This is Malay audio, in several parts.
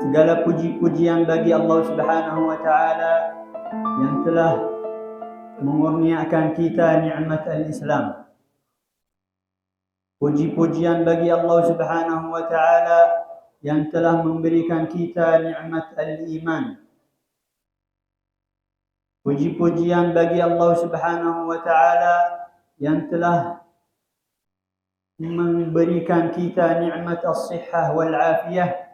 Segala puji-pujian bagi Allah Subhanahu wa taala yang telah mengurniakan kita nikmat al-Islam. Puji-pujian bagi Allah Subhanahu wa taala yang telah memberikan kita nikmat al-iman. Puji-pujian bagi Allah Subhanahu wa taala yang telah memberikan kita nikmat as-sihhah wal afiyah,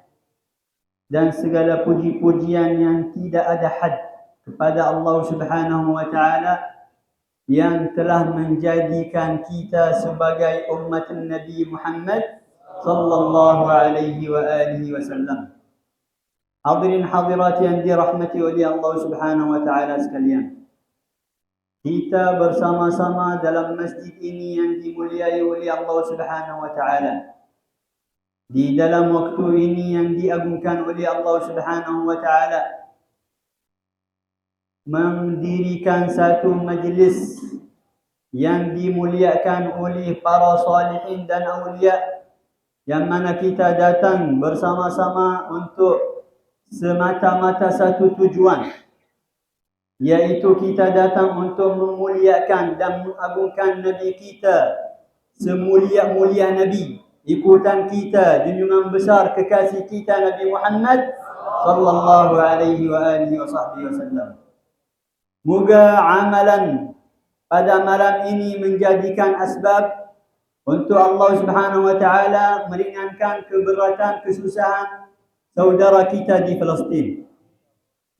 dan segala puji-pujian yang tidak ada had kepada Allah Subhanahu wa taala yang telah menjadikan kita sebagai umat Nabi Muhammad sallallahu alaihi wa alihi wasallam. Hadirin hadirat yang dirahmati oleh Allah Subhanahu wa taala sekalian. Kita bersama-sama dalam masjid ini yang dimuliai oleh Allah Subhanahu wa taala. Di dalam waktu ini yang diagungkan oleh Allah Subhanahu wa taala, mendirikan satu majlis yang dimuliakan oleh para salihin dan awliya, yang mana kita datang bersama-sama untuk semata-mata satu tujuan, yaitu kita datang untuk memuliakan dan mengagungkan Nabi kita, semulia-mulia Nabi, ikutan kita, junjungan besar kekasih kita Nabi Muhammad sallallahu alaihi wa alihi wasallam. Moga amalan pada malam ini menjadikan asbab untuk Allah Subhanahu wa taala meringankan keberatan kesusahan saudara kita di Palestin.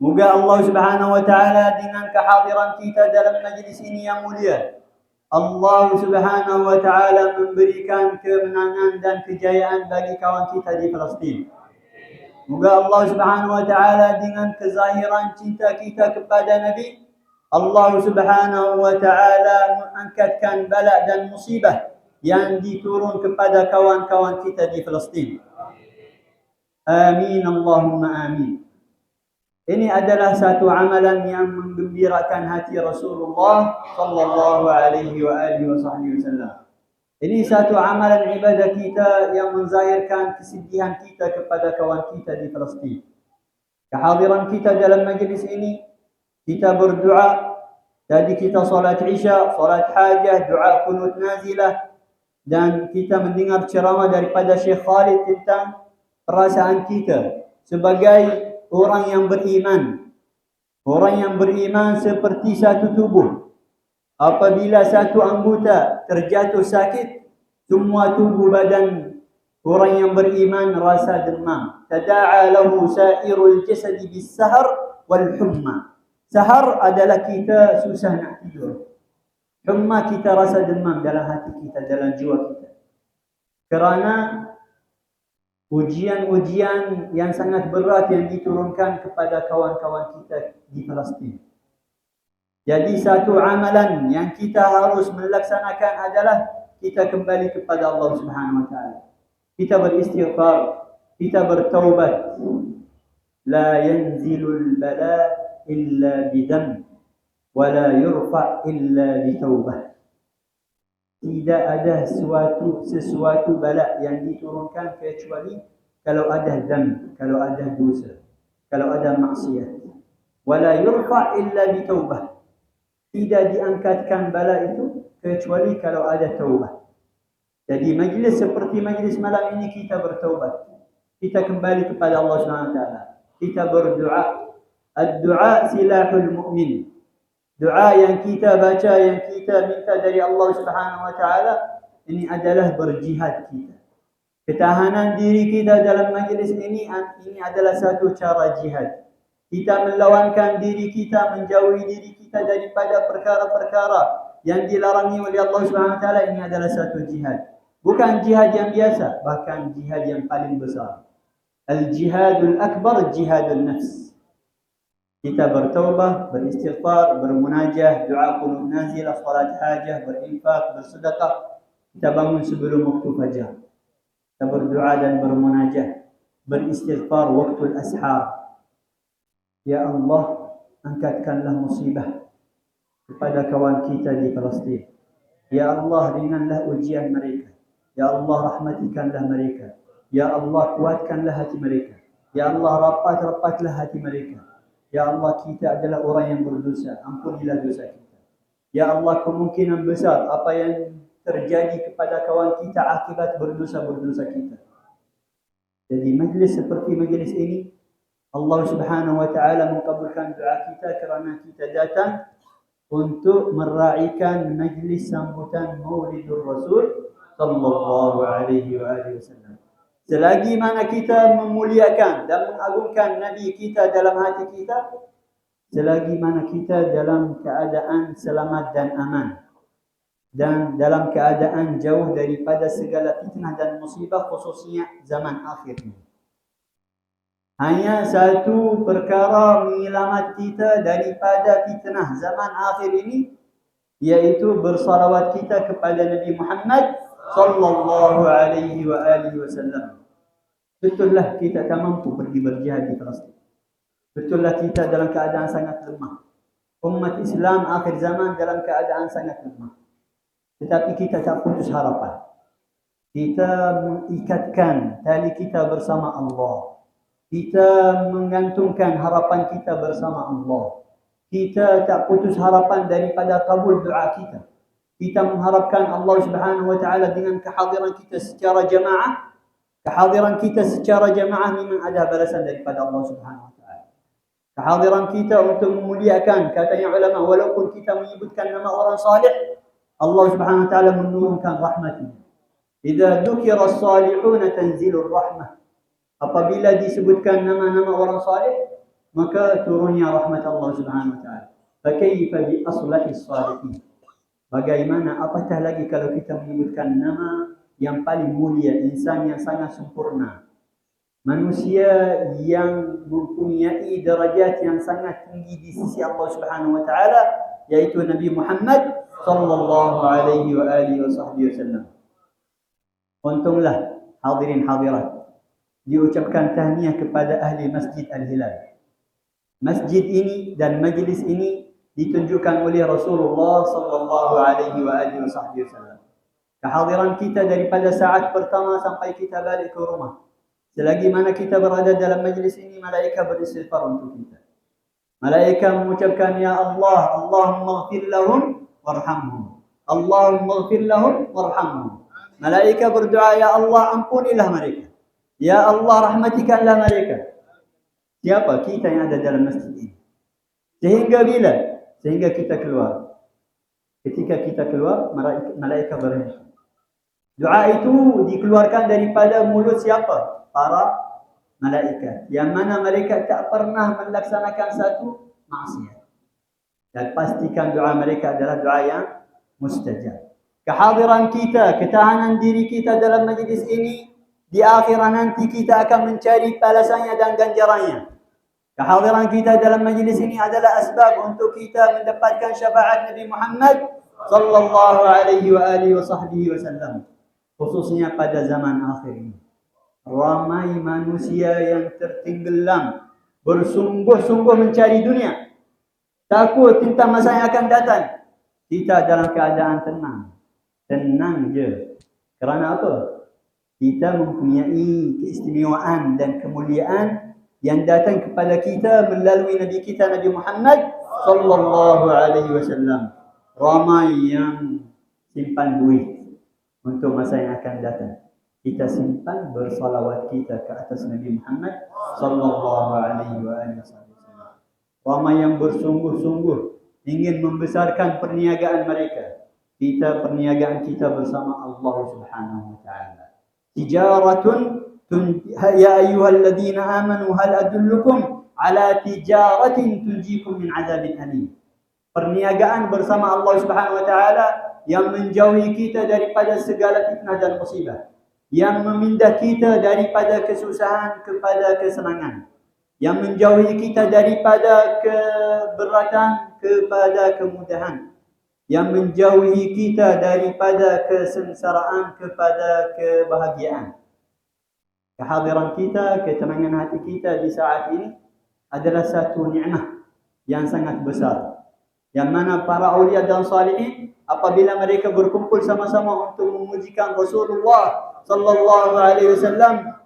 Moga Allah Subhanahu wa taala dengan kehadiran kita dalam majlis ini yang mulia, Allah Subhanahu wa taala memberikan kemenangan dan kejayaan bagi kawan kita di Palestin. Moga Allah Subhanahu wa taala dengan kezahiran cinta kita kepada Nabi, Allah Subhanahu wa taala mengangkatkan bala dan musibah yang diturun kepada kawan-kawan kita di Palestin. Amin Allahumma amin. Ini adalah satu amalan yang menggembirakan hati Rasulullah sallallahu alaihi wa alihi wasallam. Ini satu amalan ibadah kita yang menzahirkan kesedihan kita kepada kawan kita di Palestin. Kehadiran kita dalam majlis ini, kita berdoa, jadi kita salat Isya, salat hajah, doa qunut nazilah, dan kita mendengar ceramah daripada Syekh Khalid tentang perasaan kita sebagai orang yang beriman. Orang yang beriman seperti satu tubuh. Apabila satu anggota terjatuh sakit, semua tubuh badan orang yang beriman rasa demam. Tada'a lahu sa'irul jasadi bis-sahar wal humma. Sahar adalah kita susah nak tidur. Humma kita rasa demam dalam hati kita, dalam jiwa kita. Kerana ujian-ujian yang sangat berat yang diturunkan kepada kawan-kawan kita di Palestin. Jadi satu amalan yang kita harus melaksanakan adalah kita kembali kepada Allah Subhanahu wa taala. Kita beristighfar, kita bertaubat. La yanzilul bala illa bidam wa la yurfa illa bitaubah. Tidak ada sesuatu bala yang diturunkan kecuali kalau ada dam, kalau ada dosa, kalau ada maksiat. Wala yurfa illa bitaubah. Tidak diangkatkan bala itu kecuali kalau ada taubat. Jadi majlis seperti majlis malam ini kita bertaubat. Kita kembali kepada Allah Subhanahu wa taala. Kita berdoa. Ad-du'a silahul mu'min. Doa yang kita baca, yang kita minta dari Allah Subhanahu wa taala, ini adalah berjihad kita. Ketahanan diri kita dalam majlis ini adalah satu cara jihad. Kita melawankan diri kita, menjauhi diri kita daripada perkara-perkara yang dilarangi oleh Allah Subhanahu wa taala. Ini adalah satu jihad. Bukan jihad yang biasa, bahkan jihad yang paling besar. Al-jihadul akbar jihadun nafs. Kita bertaubah, beristighfar, bermunajah, doa qunut nazilah, salat hajah, berinfak, bersedekah. Kita bangun sebelum waktu fajar. Kita berdoa dan bermunajah, beristighfar waktu al-ashar. Ya Allah, angkatkanlah musibah kepada kawan kita di Palestin. Ya Allah, ringanlah ujian mereka. Ya Allah, rahmatikanlah mereka. Ya Allah, kuatkanlah hati mereka. Ya Allah, rapat-rapatlah hati mereka. Ya Allah, kita adalah orang yang berdosa, ampunilah dosa kita. Ya Allah, kemungkinan besar apa yang terjadi kepada kawan kita akibat berdosa-berdosa kita. Jadi majlis seperti majlis ini, Allah Subhanahu wa taala mengabulkan doa kita kerana kita datang untuk meraihkan majlis sambutan Maulidur Rasul sallallahu alaihi wasallam. Selagi mana kita memuliakan dan mengagungkan Nabi kita dalam hati kita, selagi mana kita dalam keadaan selamat dan aman, dan dalam keadaan jauh daripada segala fitnah dan musibah, khususnya zaman akhir ini. Hanya satu perkara menyelamat kita daripada fitnah zaman akhir ini, yaitu bersalawat kita kepada Nabi Muhammad sallallahu alaihi wasallam. Betullah kita tak mampu pergi berjihad di Palestin. Betullah kita dalam keadaan sangat lemah. Umat Islam akhir zaman dalam keadaan sangat lemah. Tetapi kita tak putus harapan. Kita mengikatkan tali kita bersama Allah. Kita menggantungkan harapan kita bersama Allah. Kita tak putus harapan daripada kabul doa kita. Kita mengharapkan Allah Subhanahu wa taala dengan kehadiran kita secara jamaah. Kehadiran kita secara jamaah memang ada balasan daripada Allah Subhanahu wa taala. Kehadiran kita untuk memuliakan, katanya ulama, walaupun kita menyebutkan nama orang salih, Allah Subhanahu wa taala menurunkan rahmatnya. Idza dzukira as-salihun tanzilur rahmah. Apabila disebutkan nama-nama orang salih, maka turunnya rahmat Allah Subhanahu wa taala. Fa kaifa bi aslahis salihin? Bagaimana apatah lagi kalau kita menyebutkan nama yang paling mulia, insan yang sangat sempurna, manusia yang mempunyai darajat yang sangat tinggi di sisi Allah Subhanahu wa taala, yaitu Nabi Muhammad sallallahu alaihi wasallam. Untunglah hadirin hadirat, diucapkan tahniah kepada ahli Masjid Al-Hilal. Masjid ini dan majlis ini ditunjukkan oleh Rasulullah sallallahu alaihi wasallam. Kehadiran kita daripada saat pertama sampai kita balik ke rumah. Selagi mana kita berada dalam majlis ini, malaikat beristighfar untuk kita. Malaikat mengucapkan, Ya Allah, Allahumma ighfir lahum warhamhum. Allahumma ighfir lahum warhamhum. Malaikat berdoa, Ya Allah, ampunilah mereka. Ya Allah, rahmatikanlah mereka. Siapa? Kita yang ada dalam masjid ini. Sehingga bila? Sehingga kita keluar. Ketika kita keluar, malaikat berhenti. Doa itu dikeluarkan daripada mulut siapa? Para malaikat. Yang mana malaikat tak pernah melaksanakan satu maksiat. Dan pastikan doa mereka adalah doa yang mustajab. Kehadiran kita, ketahanan diri kita dalam majlis ini, di akhirat nanti kita akan mencari balasannya dan ganjarannya. Kehadiran kita dalam majlis ini adalah asbab untuk kita mendapatkan syafaat Nabi Muhammad sallallahu alaihi wasallam. Khususnya pada zaman akhir ini. Ramai manusia yang tertenggelam, bersungguh-sungguh mencari dunia. Takut tentang masa yang akan datang. Kita dalam keadaan tenang. Tenang je. Kerana apa? Kita mempunyai keistimewaan dan kemuliaan yang datang kepada kita melalui Nabi kita, Nabi Muhammad sallallahu alaihi wasallam. Ramai yang simpan duit untuk masa yang akan datang. Kita simpan bersalawat kita ke atas Nabi Muhammad sallallahu alaihi wasallam. Ramai yang bersungguh-sungguh ingin membesarkan perniagaan mereka. Perniagaan kita bersama Allah Subhanahu wa taala. Tijaratun ya ayyuhalladzina amanu hal adullukum ala tijaratin tunjikum min azabin alim. Perniagaan bersama Allah Subhanahu wa taala yang menjauhi kita daripada segala fitnah dan musibah, yang memindah kita daripada kesusahan kepada kesenangan, yang menjauhi kita daripada keberatan kepada kemudahan, yang menjauhi kita daripada kesengsaraan kepada kebahagiaan. Kehadiran kita, ketenangan hati kita di saat ini adalah satu nikmat yang sangat besar, yang mana para aulia dan salihin apabila mereka berkumpul sama-sama untuk memujikan Rasulullah sallallahu alaihi wasallam,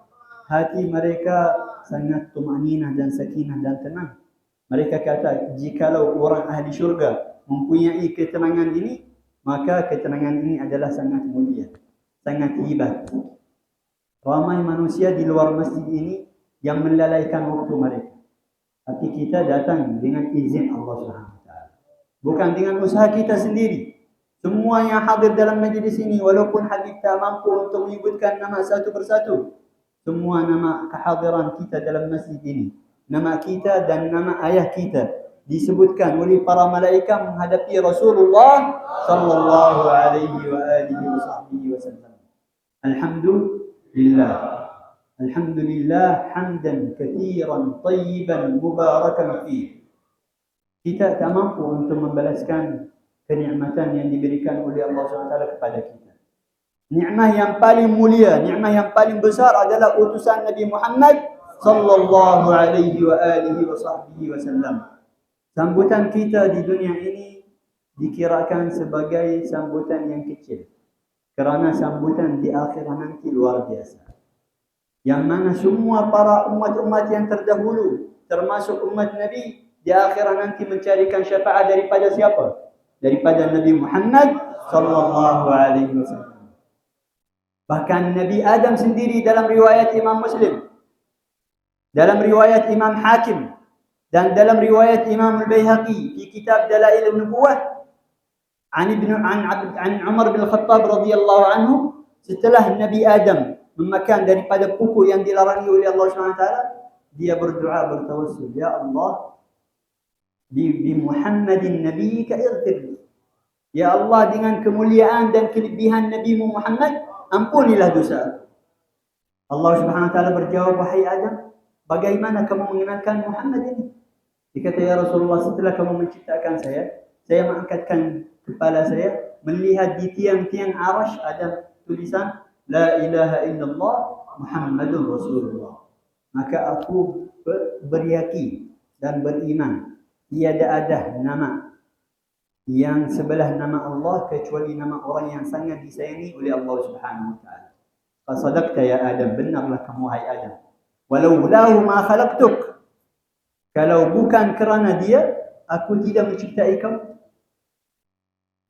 hati mereka sangat tumaninah dan sakinah dan tenang. Mereka kata, jikalau orang ahli syurga mempunyai ketenangan ini, maka ketenangan ini adalah sangat mulia, sangat hebat. Ramai manusia di luar masjid ini yang melalaikan waktu mereka. Tapi kita datang dengan izin Allah SWT. Bukan dengan usaha kita sendiri. Semua yang hadir dalam majlis ini, walaupun Habib tak mampu untuk menyebutkan nama satu persatu, semua nama kehadiran kita dalam masjid ini, nama kita dan nama ayah kita disebutkan oleh para malaikat menghadapi Rasulullah sallallahu alaihi wa alihi wasallam. Alhamdulillah. Alhamdulillah hamdan katsiran tayyiban mubarakan fihi. Kita tak mampu untuk membalaskan kenikmatan yang diberikan oleh Allah SWT kepada kita. Nikmat yang paling mulia, nikmat yang paling besar adalah utusan Nabi Muhammad sallallahu alaihi wa alihi wasallam. Sambutan kita di dunia ini dikirakan sebagai sambutan yang kecil, kerana sambutan di akhirat nanti luar biasa. Yang mana semua para umat-umat yang terdahulu, termasuk umat Nabi, di akhirat nanti mencarikan syafaat daripada siapa? Daripada Nabi Muhammad sallallahu alaihi wasallam. Bahkan Nabi Adam sendiri dalam riwayat Imam Muslim, dalam riwayat Imam Hakim, dan dalam riwayat Imam Al-Baihaqi di kitab Dalail An-Nubuwah an Umar bin Khattab radhiyallahu anhu, setelah Nabi Adam memakan daripada pokok yang dilarangi oleh Allah SWT, dia berdoa bertawassul, ya Allah, bi Muhammadin nabiyyika ighfirli. Ya Allah, dengan kemuliaan dan kelebihan Nabi Muhammad, ampunilah dosa. Allah Subhanahu wa taala berjawab, wahai Adam, bagaimana kamu mengenalkan Muhammad ini? Dia kata, ya Rasulullah, setelah kamu menciptakan saya mengangkatkan kepala saya, melihat di tiang-tiang arash ada tulisan La ilaha illallah Muhammadur Rasulullah. Maka aku beryakin dan beriman, tiada ada nama yang sebelah nama Allah kecuali nama orang yang sangat disayangi oleh Allah Subhanahu wa taala. Fasadaqta ya Adam, benarlah kamu hai Adam. Walau lahu ma khalaqtuk. Kalau bukan kerana dia, aku tidak menciptai kamu.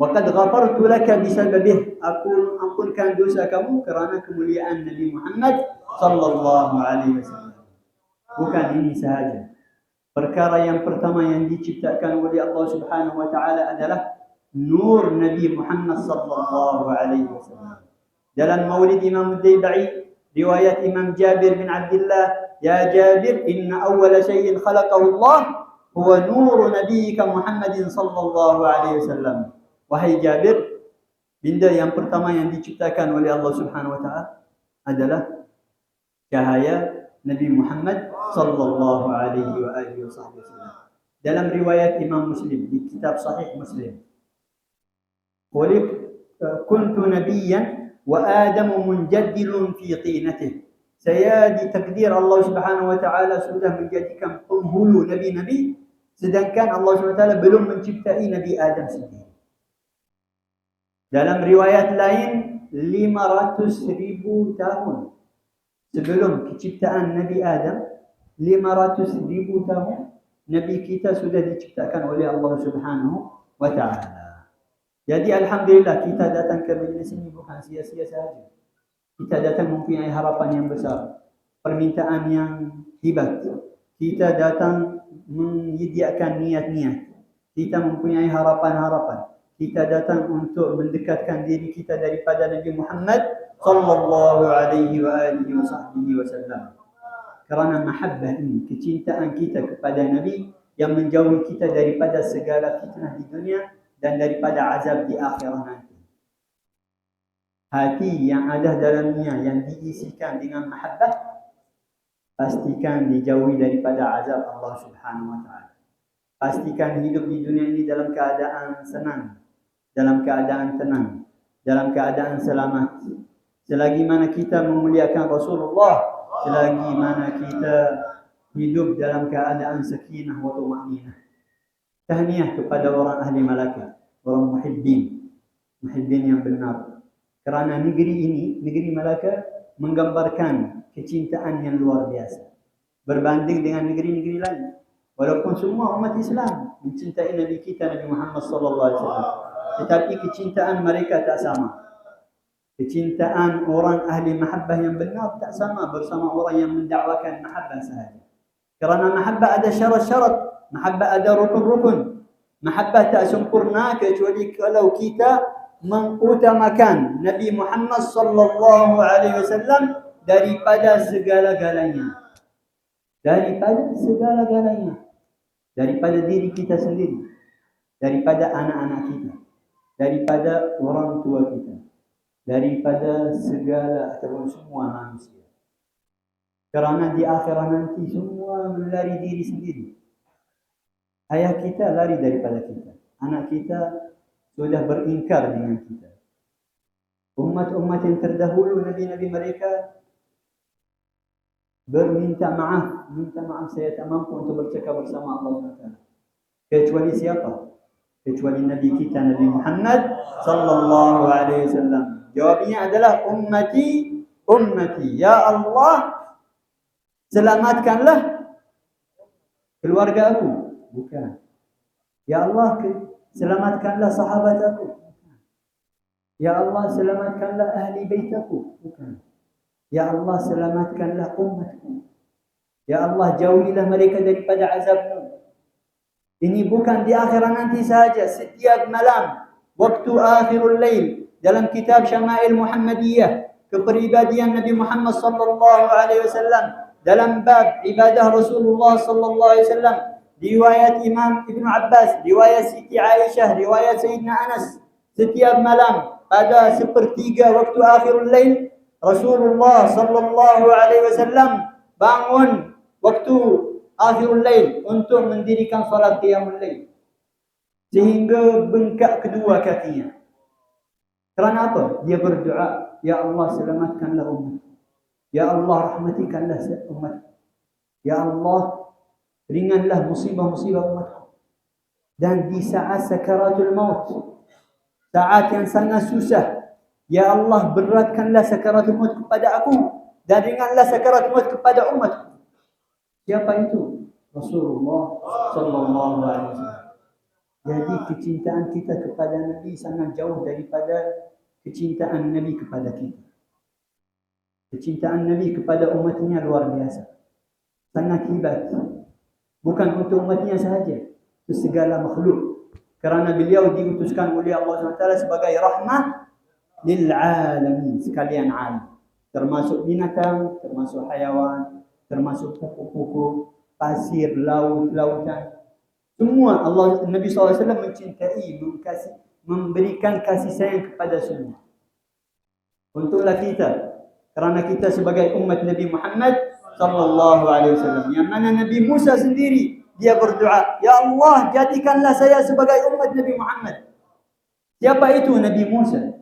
Wa qad ghafartu laka bisababih, aku ampunkan dosa kamu kerana kemuliaan Nabi Muhammad sallallahu alaihi wasallam. Bukan ini sahaja. Perkara yang pertama yang diciptakan oleh Allah Subhanahu wa taala adalah nur Nabi Muhammad sallallahu alaihi wasallam. Dalam Maulid Imam Ad-Daibai, riwayat Imam Jabir bin Abdullah, ya Jabir, inna awwala shay'in khalaqahu Allah huwa nur nabiyyika Muhammadin sallallahu alaihi wasallam. Wahai Jabir, benda yang pertama yang diciptakan oleh Allah Subhanahu wa taala adalah cahaya Nabi Muhammad sallallahu alaihi wa alihi wasallam. Dalam riwayat Imam Muslim di kitab Sahih Muslim, kuntu nabiyyan wa Adamu munjaddilun fi tinatihi. Saya ditakdir Allah Subhanahu wa taala sudah menjadikan penghulu nabi-nabi, sedangkan Allah Subhanahu wa taala belum menciptai Nabi Adam sendiri. Dalam riwayat lain, 500,000 tahun sebelum penciptaan Nabi Adam, 500,000 tahun Nabi kita sudah diciptakan oleh Allah Subhanahu wa taala. Jadi alhamdulillah kita datang ke majlis ini bukan sia-sia sahaja. Kita datang mempunyai harapan yang besar, permintaan yang hebat. Kita datang menyediakan niat-niat. Kita mempunyai harapan-harapan. Kita datang untuk mendekatkan diri kita daripada Nabi Muhammad sallallahu alaihi wa alihi wasallam. Kerana mahabbah ini, kecintaan kita kepada Nabi yang menjauhi kita daripada segala fitnah di dunia dan daripada azab di akhirat nanti. Hati yang ada dalamnya yang diisikan dengan mahabbah, pastikan dijauhi daripada azab Allah Subhanahu wa taala. Pastikan hidup di dunia ini dalam keadaan senang, dalam keadaan tenang, dalam keadaan selamat. Selagi mana kita memuliakan Rasulullah, selagi mana kita hidup dalam keadaan sakinah wa tumaninah. Tahniah kepada orang ahli malaikat, orang muhibbin yang benar. Kerana negeri ini, negeri malaikat, menggambarkan kecintaan yang luar biasa. berbanding dengan negeri-negeri lain. Walaupun semua umat Islam mencintai Nabi kita Nabi Muhammad sallallahu alaihi wasallam, tetapi kecintaan mereka tak sama. Kecintaan orang ahli mahabbah yang benar tak sama bersama orang yang mendakwakan mahabbah sahaja. Kerana mahabbah ada syarat-syarat, mahabbah ada rukun-rukun. Mahabbah tak sempurna kecuali kalau kita mengutamakan Nabi Muhammad sallallahu alaihi wasallam daripada segala-galanya. Daripada segala-galanya. Daripada diri kita sendiri. Daripada anak-anak kita. Daripada orang tua kita. Daripada segala ataupun semua manusia. Kerana di akhirat nanti semua melari diri sendiri. Ayah kita lari daripada kita. Anak kita sudah beringkar dengan kita. Umat-umat yang terdahulu, Nabi-Nabi mereka berminta maaf. Minta maaf, saya tak mampu untuk bercakap bersama Allah SWT. Kecuali siapa? Kecuali Nabi kita, Nabi Muhammad sallallahu alaihi wasallam. Jawabnya adalah ummati, ummati. Ya Allah, selamatkanlah keluarga aku. Bukan. Ya Allah, selamatkanlah sahabat aku. Bukan. Ya Allah, selamatkanlah ahli bait aku. Bukan. Ya Allah, selamatkanlah umatku. Ya Allah, jauhilah mereka daripada azabmu. Ini bukan di akhirat nanti sahaja. Setiap malam, waktu akhirul lail, dalam kitab Syama'il Muhammadiyah, kepribadian Nabi Muhammad sallallahu alaihi wasallam, dalam bab ibadah Rasulullah sallallahu alaihi wasallam, riwayat Imam Ibn Abbas, riwayat Siti Aisyah, riwayat Sayyidina Anas, setiap malam pada sepertiga waktu akhirul lail, Rasulullah sallallahu alaihi wasallam bangun waktu akhirul lail untuk mendirikan salat qiyamul lail sehingga bengkak kedua kakinya. Kerana apa? Dia berdoa, ya Allah, selamatkanlah umat. Ya Allah, rahmatikanlah umat. Ya Allah, ringanlah musibah-musibah umatku. Dan di saat sakaratul maut, saat yang sangat susah, ya Allah, beratkanlah sakaratul maut kepada aku dan ringanlah sakaratul maut kepada umatku. Siapa itu? Rasulullah sallallahu alaihi wasallam. Jadi kecintaan kita kepada Nabi sangat jauh daripada kecintaan Nabi kepada kita. Kecintaan Nabi kepada umatnya luar biasa. Sangat hebat. Bukan untuk umatnya sahaja, untuk segala makhluk. Kerana beliau diutuskan oleh Allah SWT sebagai rahmah lil alamin, sekalian alam. Termasuk binatang, termasuk hayawan, termasuk pokok-pokok, pasir, laut, lautan. Semua Allah Nabi SAW mencintai, memberikan kasih sayang kepada semua. Untuklah kita, kerana kita sebagai umat Nabi Muhammad sallallahu alaihi wasallam. Yang mana Nabi Musa sendiri dia berdoa, ya Allah, jadikanlah saya sebagai umat Nabi Muhammad. Siapa itu Nabi Musa?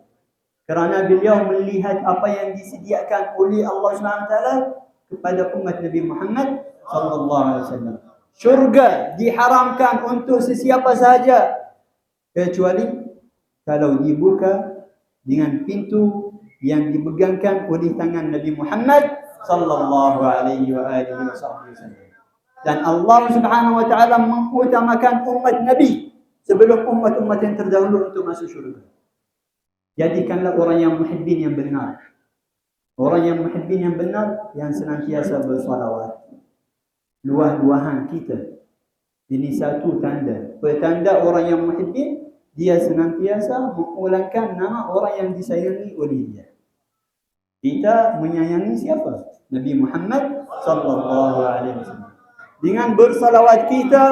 Kerana beliau melihat apa yang disediakan oleh Allah SWT kepada umat Nabi Muhammad sallallahu alaihi wasallam. Syurga diharamkan untuk sesiapa sahaja kecuali kalau dibuka dengan pintu yang dipegangkan oleh tangan Nabi Muhammad sallallahu alaihi wasallam. Dan Allah Subhanahu wa taala mengutamakan umat Nabi sebelum umat-umat yang terdahulu untuk masuk syurga. Jadikanlah orang yang muhibbin yang benar. Orang yang muhibbin yang benar yang senantiasa bersalawat. Luah-luahan kita. Ini satu tanda. Petanda orang yang muhibbin, dia senantiasa mengulangkan nama orang yang disayangi oleh dia. Kita menyayangi siapa? Nabi Muhammad sallallahu alaihi wasallam. Dengan bersalawat kita,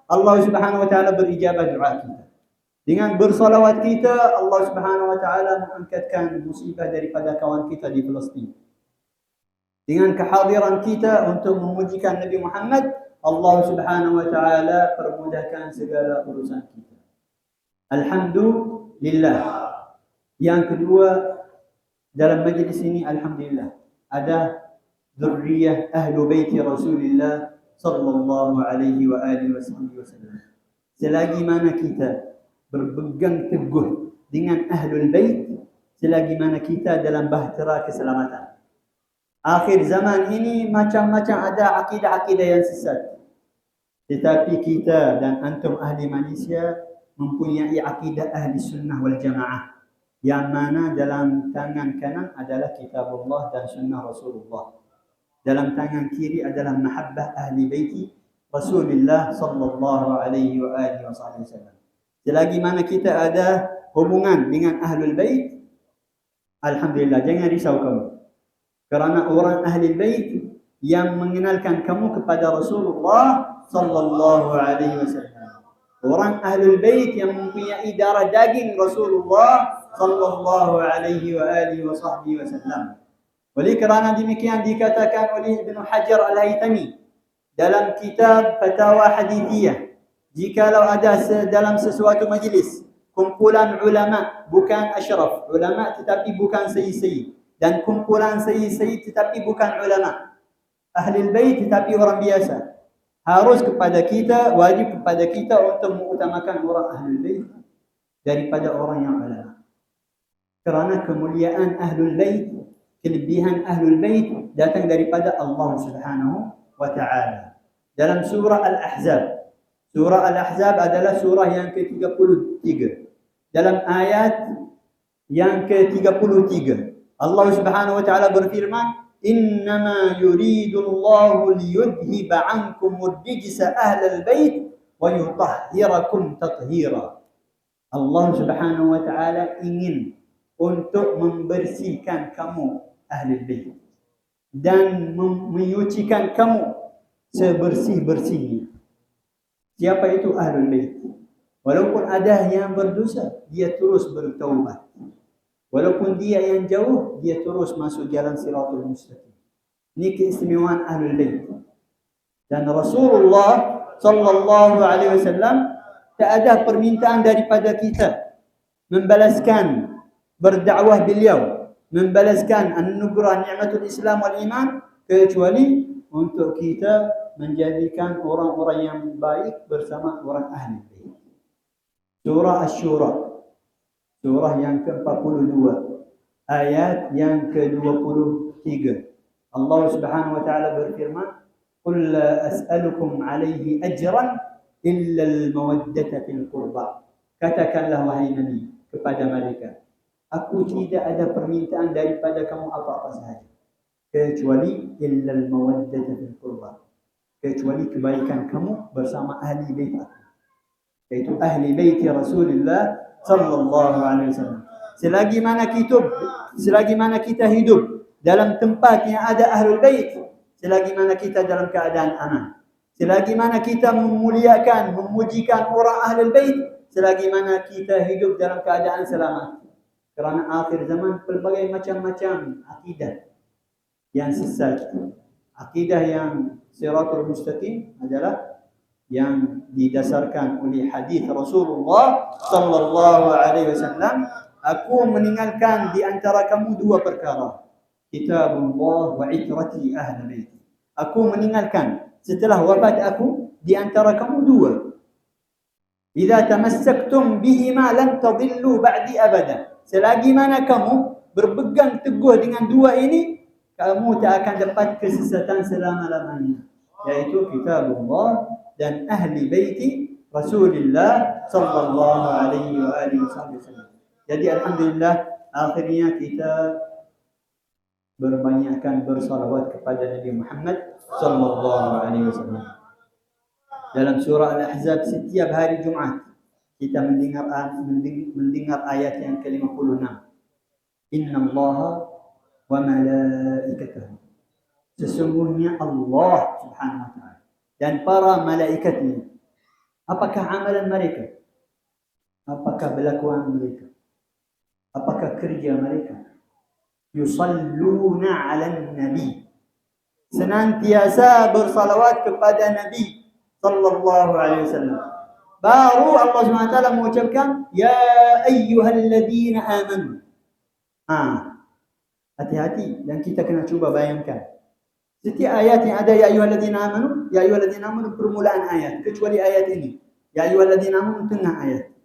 Allah Subhanahu wa taala berijabah doa kita. Dengan bersalawat kita, Allah Subhanahu wa taala mengangkatkan musibah daripada kawan kita di Palestin. Dengan kehadiran kita untuk memujikan Nabi Muhammad, Allah Subhanahu wa taala permudahkan segala urusan kita. Alhamdulillah. Yang kedua, dalam majlis ini alhamdulillah ada zurriyah ahlu baiti Rasulullah sallallahu alaihi wa alihi wasallam. Selagi mana kita berpegang teguh dengan ahlul bait, selagi mana kita dalam bahtera keselamatan. Akhir zaman ini macam-macam ada akidah-akidah yang sesat. Tetapi kita dan antum ahli Malaysia mempunyai akidah ahli sunnah wal jamaah. Yang mana dalam tangan kanan adalah kitabullah dan sunnah Rasulullah. Dalam tangan kiri adalah mahabbah ahli baiti Rasulullah sallallahu alaihi wa alihi wasallam. Selagi mana kita ada hubungan dengan ahlul bait, alhamdulillah, jangan risau kamu. Kerana orang ahli bait yang mengenalkan kamu kepada Rasulullah sallallahu alaihi wasallam. Orang ahlul bait yang mempunyai darah daging Rasulullah sallallahu alaihi wa alihi wasallam. Oleh kerana demikian dikatakan oleh Ibn Hajar Al-Haytami dalam kitab Fatawa Hadithiyah, jikalau ada dalam sesuatu majlis kumpulan ulama, bukan asyraf ulama tetapi bukan sayyid-sayyid, dan kumpulan sayyid-sayyid tetapi bukan ulama Ahlul Bait tetapi orang biasa, harus kepada kita, wajib kepada kita untuk mengutamakan orang Ahlul Bait daripada orang yang ulama. Kerana kemuliaan Ahlul Bait, kelebihan Ahlul Bait datang daripada Allah Subhanahu wa ta'ala. Dalam surah Al-Ahzab, surah Al-Ahzab adalah surah yang ke-33. Dalam ayat yang ke-33, Allah Subhanahu wa ta'ala berfirman, "Innama yuridullahu liyudhiba 'ankumur rijsa ahlal bait wa yutahhirakum tathira." Allah Subhanahu wa ta'ala ingin untuk membersihkan kamu Ahlul Bait dan menyucikan kamu sebersih-bersihnya. Siapa itu Ahlul Bait? Walaupun ada yang berdosa, dia terus bertaubat. Walaupun dia yang jauh, dia terus masuk jalan Siratul Mustaqim. Ini keistimewaan Ahlul Bait. Dan Rasulullah sallallahu alaihi wasallam tak ada permintaan daripada kita membalaskan berdakwah beliau, membalaskan anugerah nikmatul Islam wal iman, kecuali untuk kita menjadikan orang-orang yang baik bersama orang ahli bait. Surah Asy-Syura, surah yang ke-42, ayat yang ke-23. Allah Subhanahu wa taala berfirman, "Qul la as'alukum 'alaihi ajran illa al-mawaddata fil qurba." Katakanlah wahai Nabi kepada mereka, aku tidak ada permintaan daripada kamu apa-apa sahaja, kecuali illal mawaddata fil qurba, kecuali kebaikan kamu bersama ahli bait aku, yaitu ahli bait Rasulullah sallallahu alaihi wasallam. Selagi mana kita hidup dalam tempat yang ada ahlul bait, selagi mana kita dalam keadaan aman, selagi mana kita memuliakan, memujikan orang ahlul bait, selagi mana kita hidup dalam keadaan selamat. Kerana akhir zaman pelbagai macam-macam akidah yang sesat. Akidah yang Siratul Mustaqim adalah yang didasarkan oleh hadis Rasulullah sallallahu alaihi wasallam, aku meninggalkan di antara kamu dua perkara, kitabullah wa itrati ahli bait. Aku meninggalkan setelah wafat aku di antara kamu dua. Idza tamassaktum bihima lan tadillu ba'di abada. Selagi mana kamu berpegang teguh dengan dua ini, kamu tak akan dapat kesesatan selama-lamanya, yaitu kitabullah dan ahli baiti Rasulullah sallallahu alaihi wa alihi wasallam. Jadi alhamdulillah, akhirnya kita berbanyakkan bersalawat kepada Nabi Muhammad sallallahu alaihi wasallam. Dalam surah Al-Ahzab setiap hari Jumaat kita mendengar ayat yang ke-56. Innallaha wa malaikatahu. Sesungguhnya Allah Subhanahu wa taala dan para malaikatnya. Apakah amalan mereka? Apakah berlakuan mereka? Apakah kerja mereka? Yusalluna 'alan nabi. Senantiasa bersalawat kepada Nabi sallallahu alaihi wasallam. Baru Allah SWT mengucapkan ya ayyuhalladzina amanu. Hati-hati, dan kita kena cuba bayangkan. Setiap ayat yang ada ya ayyuhalladzina amanu permulaan ayat, kecuali ayat ini. Ya ayyuhalladzina amanu tengah ayat.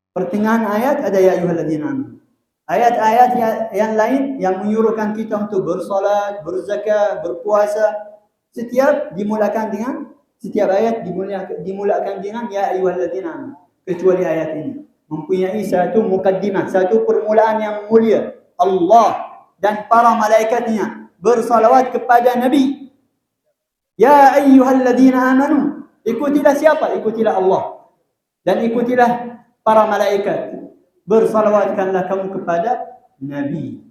Pertengahan ayat ada ya ayyuhalladzina amanu. Ayat-ayat yang lain yang menyuruhkan kita untuk bersolat, berzakat, berpuasa, setiap ayat dimulakan dengan ya ayyuhalladzina amanu, kecuali ayat ini mempunyai satu mukaddimah, satu permulaan yang mulia. Allah dan para malaikatnya bersalawat kepada Nabi. Ya ayyuhalladzina amanu, ikutilah siapa? Ikutilah Allah dan ikutilah para malaikat. Bersalawatkanlah kamu kepada Nabi.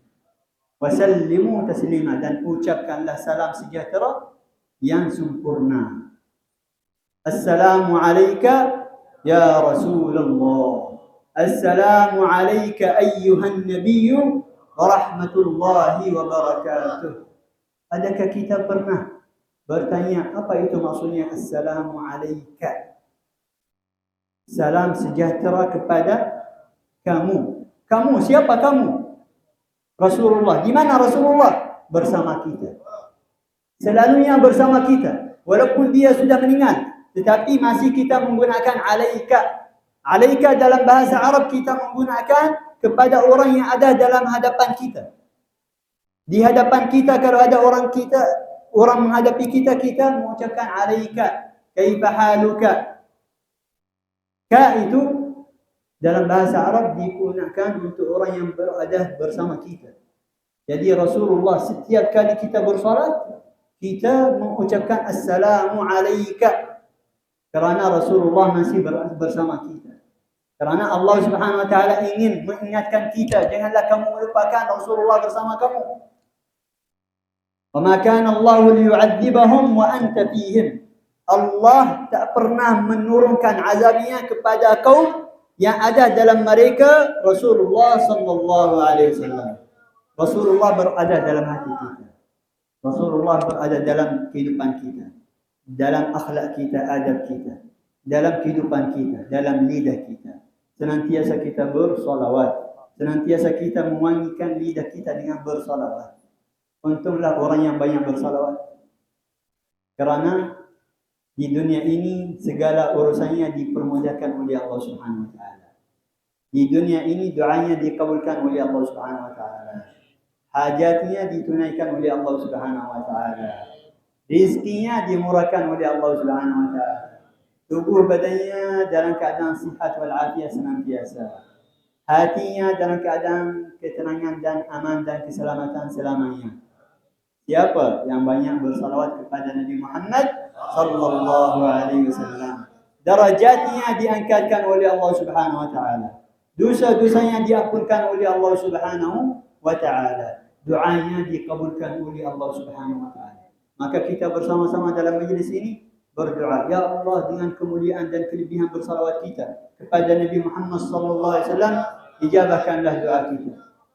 Wasallimu taslima, dan ucapkanlah salam sejahtera yang sempurna. Assalamu alayka ya Rasulullah. Assalamu alayka ayyuhan nabiyyu wa rahmatullahi wa barakatuh. Adakah kita pernah bertanya apa itu maksudnya assalamu alayka? Salam sejahtera kepada kamu. Kamu, siapa kamu? Rasulullah. Di mana Rasulullah? Bersama kita. Selalunya bersama kita. Walaupun dia sudah meninggal, tetapi masih kita menggunakan alaika. Alaika dalam bahasa Arab kita menggunakan kepada orang yang ada dalam hadapan kita. Di hadapan kita kalau ada orang menghadapi kita, kita mengucapkan alaika. Kaifa haluka? Ka itu dalam bahasa Arab digunakan untuk orang yang berada bersama kita. Jadi Rasulullah setiap kali kita bersolat, kita mengucapkan assalamu alayka. Kerana Rasulullah masih bersama kita. Kerana Allah Subhanahu wa taala ingin mengingatkan kita, janganlah kamu melupakan Rasulullah bersama kamu. Wa ma kana Allah liyu'adzibahum wa anta fihim. Allah tak pernah menurunkan azabnya kepada kaum yang ada dalam mereka Rasulullah sallallahu alaihi wasallam. Rasulullah berada dalam hati kita. Rasulullah berada dalam kehidupan kita, dalam akhlak kita, adab kita, dalam kehidupan kita, dalam lidah kita. Senantiasa kita bersolawat, senantiasa kita mewangikan lidah kita dengan bersolawat. Untunglah orang yang banyak bersolawat. Kerana di dunia ini segala urusannya dipermudahkan oleh Allah Subhanahu wa taala. Di dunia ini doanya dikabulkan oleh Allah Subhanahu wa taala. Hajatnya ditunaikan oleh Allah Subhanahu wa taala. Rizkinya dimurahkan oleh Allah Subhanahu wa taala. Tubuh badannya dalam keadaan sihat wal afiat senantiasa. Hatinya dalam keadaan ketenangan dan aman dan keselamatan selamanya. Siapa yang banyak bersalawat kepada Nabi Muhammad sallallahu alaihi wasallam, darajatnya diangkatkan oleh Allah Subhanahu wa taala. Dosa-dosanya diampunkan oleh Allah Subhanahu wa taala. Doanya dikabulkan oleh Allah Subhanahu wa taala. Maka kita bersama-sama dalam majlis ini berdoa, ya Allah, dengan kemuliaan dan kelebihan bersalawat kita kepada Nabi Muhammad sallallahu alaihi wasallam, ijabahkanlah doa kita.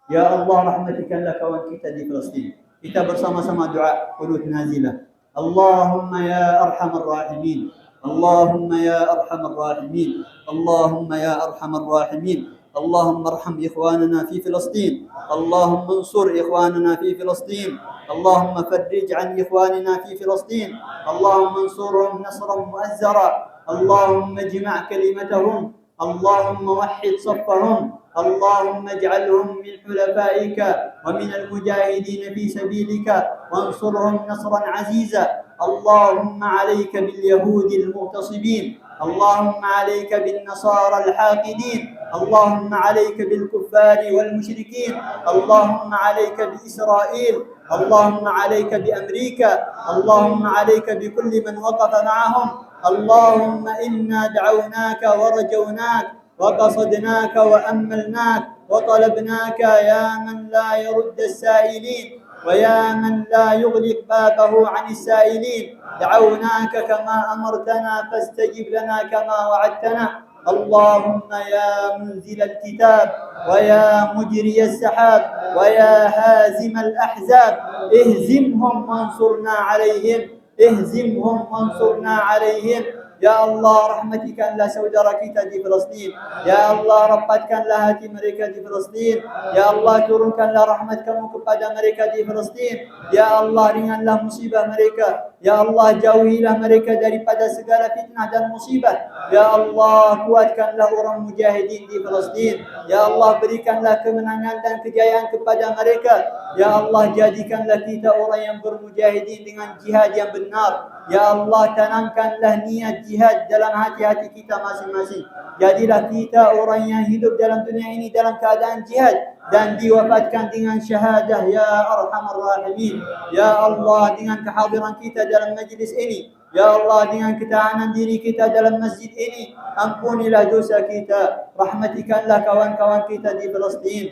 Ya Allah, rahmatikanlah kawan kita di Palestin. Kita bersama-sama doa qunut nazilah. Allahumma ya arhamar rahimin. Allahumma ya arhamar rahimin. Allahumma ya arhamar rahimin. Allahumma arham ikhwanana fi Palestin. Allahumma ansur ikhwanana fi Palestin. Allahumma farrij an ikhwanina fi Palestin. Allahumma ansurhum nasran mu'azzara. Allahumma ijma' kalimatahum. Allahumma wahhid saffahum. اللهم اجعلهم من حلفائك ومن المجاهدين في سبيلك وانصرهم نصرا عزيزا. اللهم عليك باليهود المغتصبين. اللهم عليك بالنصارى الحاقدين. اللهم عليك بالكفار والمشركين. اللهم عليك بإسرائيل. اللهم عليك بأمريكا. اللهم عليك بكل من وقف معهم. اللهم إنا دعوناك ورجوناك وقصدناك وأملناك وطلبناك يا من لا يرد السائلين ويا من لا يغلق بابه عن السائلين. دعوناك كما أمرتنا فاستجب لنا كما وعدتنا. اللهم يا منزل الكتاب ويا مجري السحاب ويا هازم الأحزاب اهزمهم وانصرنا عليهم. اهزمهم وانصرنا عليهم. Ya Allah, rahmatikanlah saudara kita di Palestin. Ya Allah, rapatkanlah hati mereka di Palestin. Ya Allah, turunkanlah rahmat kamu kepada mereka di Palestin. Ya Allah, ringanlah musibah mereka. Ya Allah, jauhilah mereka daripada segala fitnah dan musibah. Ya Allah, kuatkanlah orang mujahidin di Palestin. Ya Allah, berikanlah kemenangan dan kejayaan kepada mereka. Ya Allah, jadikanlah kita orang yang bermujahidin dengan jihad yang benar. Ya Allah, tanamkanlah niat jihad dalam hati-hati kita masing-masing. Jadilah kita orang yang hidup dalam dunia ini dalam keadaan jihad dan diwafatkan dengan syahadah, ya Arhamar Rahimin. Ya Allah, dengan kehadiran kita dalam majlis ini, ya Allah, dengan ketahanan diri kita dalam masjid ini, ampunilah dosa kita, rahmatikanlah kawan-kawan kita di Palestin.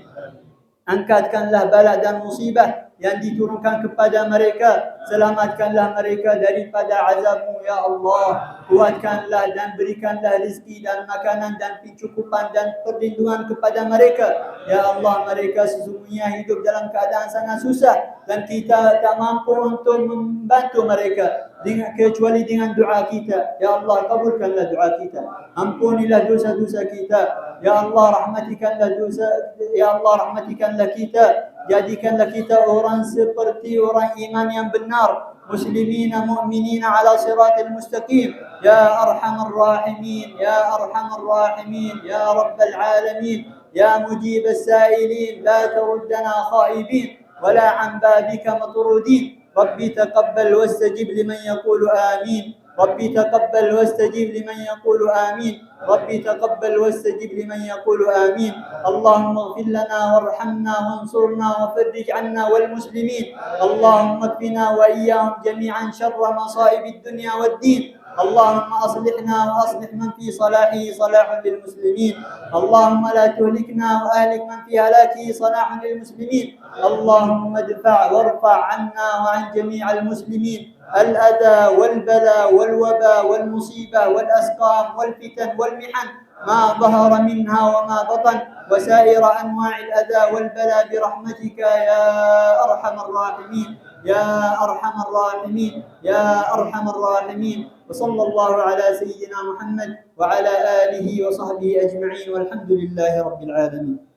Angkatkanlah bala dan musibah yang diturunkan kepada mereka. Selamatkanlah mereka daripada azab-Mu, ya Allah. Kuatkanlah dan berikanlah rezeki dan makanan dan pencukupan dan perlindungan kepada mereka. Ya Allah, mereka sesungguhnya hidup dalam keadaan sangat susah dan kita tak mampu untuk membantu mereka kecuali dengan doa kita. Ya Allah, kabulkanlah doa kita. Ampunilah dosa-dosa kita. Ya Allah, rahmatikanlah dosa. Ya Allah, rahmatikanlah kita. Jadikanlah kita orang seperti orang iman yang benar, muslimina mu'minina ala siratil mustaqim. Ya Arhamar Rahimin, Ya Arhamar Rahimin, Ya Rabbal Alamin, Ya Mujib as-Sa'ilin, la taruddana khaibin wala an babika matrudin. ربي تقبل واستجب لمن يقول آمين. ربي تقبل واستجب لمن يقول آمين. ربي تقبل واستجب لمن يقول آمين. اللهم اغفر لنا وارحمنا وانصرنا وفرج عنا والمسلمين. اللهم اكفنا وإياهم جميعا شر مصائب الدنيا والدين. اللهم أصلحنا وأصلح من في صلاحه صلاح للمسلمين. اللهم لا تهلكنا وأهلك من في هلاكه صلاح للمسلمين. اللهم ادفع وارفع عنا وعن جميع المسلمين الأذى والبلاء والوباء والمصيبة والأسقام والفتن والمحن ما ظهر منها وما بطن وسائر أنواع الأذى والبلاء برحمتك يا أرحم الراحمين. يا أرحم الراحمين. يا أرحم الراحمين. وصلى الله على سيدنا محمد وعلى آله وصحبه أجمعين والحمد لله رب العالمين.